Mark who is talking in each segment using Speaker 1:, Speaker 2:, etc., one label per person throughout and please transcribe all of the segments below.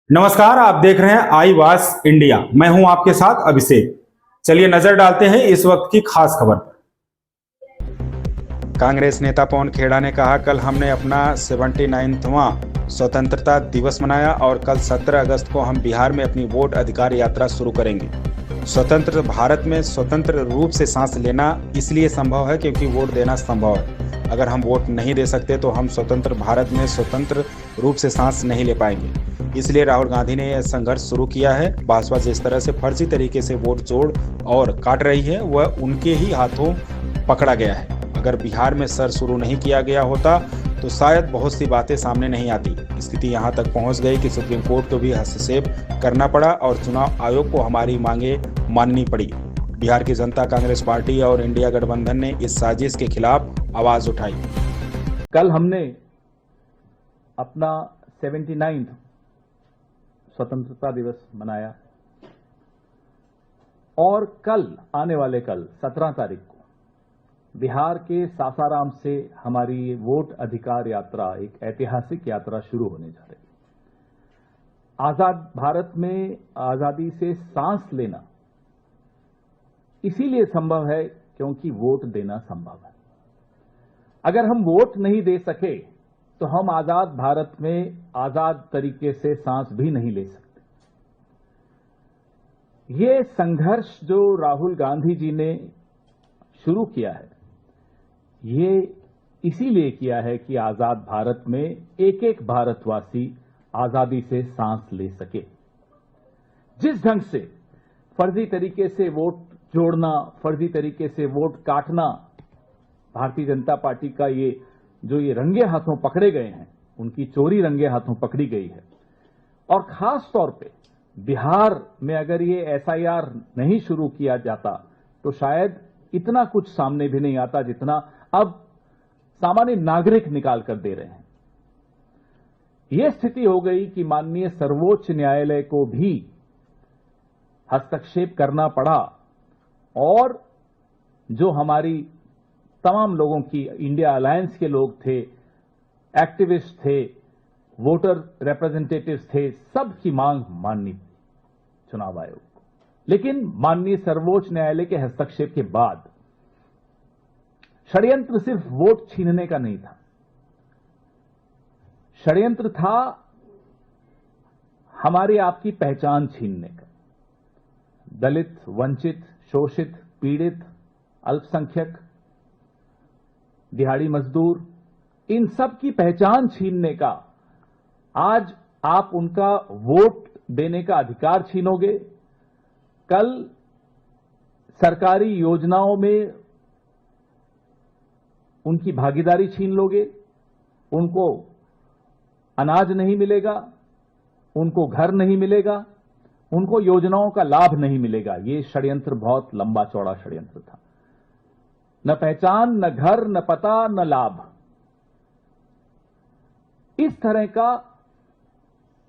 Speaker 1: नमस्कार, आप देख रहे हैं आई वास इंडिया। मैं हूं आपके साथ अभिषेक। चलिए नजर डालते हैं इस वक्त की खास खबर पर। कांग्रेस नेता पवन खेड़ा ने कहा, कल हमने अपना 79वां स्वतंत्रता दिवस मनाया और कल 17 अगस्त को हम बिहार में अपनी वोट अधिकार यात्रा शुरू करेंगे। स्वतंत्र भारत में स्वतंत्र रूप से सांस लेना इसलिए संभव है क्योंकि वोट देना संभव है। अगर हम वोट नहीं दे सकते तो हम स्वतंत्र भारत में स्वतंत्र रूप से सांस नहीं ले पाएंगे। इसलिए राहुल गांधी ने यह संघर्ष शुरू किया है। भाजपा जिस तरह से फर्जी तरीके से वोट जोड़ और काट रही है वह उनके ही हाथों पकड़ा गया है। अगर बिहार में सर शुरू नहीं किया गया होता तो शायद बहुत सी बातें सामने नहीं आती। स्थिति यहाँ तक पहुँच गई कि सुप्रीम कोर्ट को भी हस्तक्षेप करना पड़ा और चुनाव आयोग को हमारी मांगे माननी पड़ी। बिहार की जनता कांग्रेस पार्टी और इंडिया गठबंधन ने इस साजिश के खिलाफ आवाज उठाई।
Speaker 2: कल हमने अपना 79वां स्वतंत्रता दिवस मनाया और कल आने वाले कल 17 तारीख को बिहार के सासाराम से हमारी वोट अधिकार यात्रा, एक ऐतिहासिक यात्रा शुरू होने जा रही है। आजाद भारत में आजादी से सांस लेना इसीलिए संभव है क्योंकि वोट देना संभव है। अगर हम वोट नहीं दे सके तो हम आजाद भारत में आजाद तरीके से सांस भी नहीं ले सकते। ये संघर्ष जो राहुल गांधी जी ने शुरू किया है, ये इसीलिए किया है कि आजाद भारत में एक एक भारतवासी आजादी से सांस ले सके। जिस ढंग से फर्जी तरीके से वोट जोड़ना, फर्जी तरीके से वोट काटना, भारतीय जनता पार्टी का ये रंगे हाथों पकड़े गए हैं, उनकी चोरी रंगे हाथों पकड़ी गई है। और खास तौर पे बिहार में अगर ये एसआईआर नहीं शुरू किया जाता तो शायद इतना कुछ सामने भी नहीं आता जितना अब सामान्य नागरिक निकाल कर दे रहे हैं। यह स्थिति हो गई कि माननीय सर्वोच्च न्यायालय को भी हस्तक्षेप करना पड़ा और जो हमारी तमाम लोगों की, इंडिया अलायंस के लोग थे, एक्टिविस्ट थे, वोटर रिप्रेजेंटेटिव्स थे, सबकी मांग माननी चुनाव आयोग को। लेकिन माननीय सर्वोच्च न्यायालय के हस्तक्षेप के बाद षड्यंत्र सिर्फ वोट छीनने का नहीं था, षड्यंत्र था हमारी आपकी पहचान छीनने का। दलित, वंचित, शोषित, पीड़ित, अल्पसंख्यक, दिहाड़ी मजदूर, इन सब की पहचान छीनने का, आज आप उनका वोट देने का अधिकार छीनोगे। कल सरकारी योजनाओं में उनकी भागीदारी छीन लोगे, उनको अनाज नहीं मिलेगा, उनको घर नहीं मिलेगा, उनको योजनाओं का लाभ नहीं मिलेगा। ये षड्यंत्र बहुत लंबा चौड़ा षड्यंत्र था। न पहचान, न घर, न पता, न लाभ। इस तरह का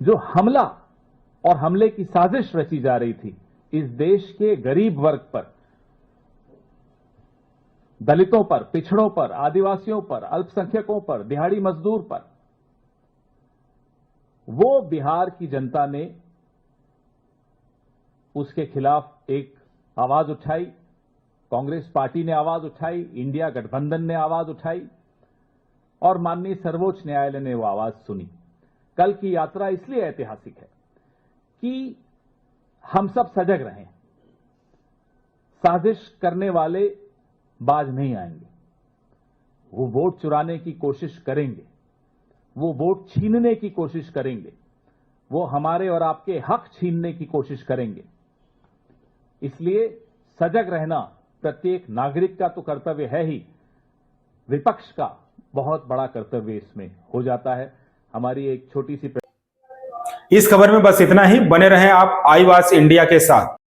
Speaker 2: जो हमला और हमले की साजिश रची जा रही थी इस देश के गरीब वर्ग पर, दलितों पर, पिछड़ों पर, आदिवासियों पर, अल्पसंख्यकों पर, दिहाड़ी मजदूर पर, वो बिहार की जनता ने उसके खिलाफ एक आवाज उठाई। कांग्रेस पार्टी ने आवाज उठाई, इंडिया गठबंधन ने आवाज उठाई और माननीय सर्वोच्च न्यायालय ने वो आवाज सुनी। कल की यात्रा इसलिए ऐतिहासिक है कि हम सब सजग रहें। साजिश करने वाले बाज नहीं आएंगे। वो वोट चुराने की कोशिश करेंगे, वो वोट छीनने की कोशिश करेंगे, वो हमारे और आपके हक छीनने की कोशिश करेंगे। इसलिए सजग रहना प्रत्येक नागरिक का तो कर्तव्य है ही, विपक्ष का बहुत बड़ा कर्तव्य इसमें हो जाता है। हमारी एक छोटी सी
Speaker 1: इस खबर में बस इतना ही। बने रहें आप आई वास इंडिया के साथ।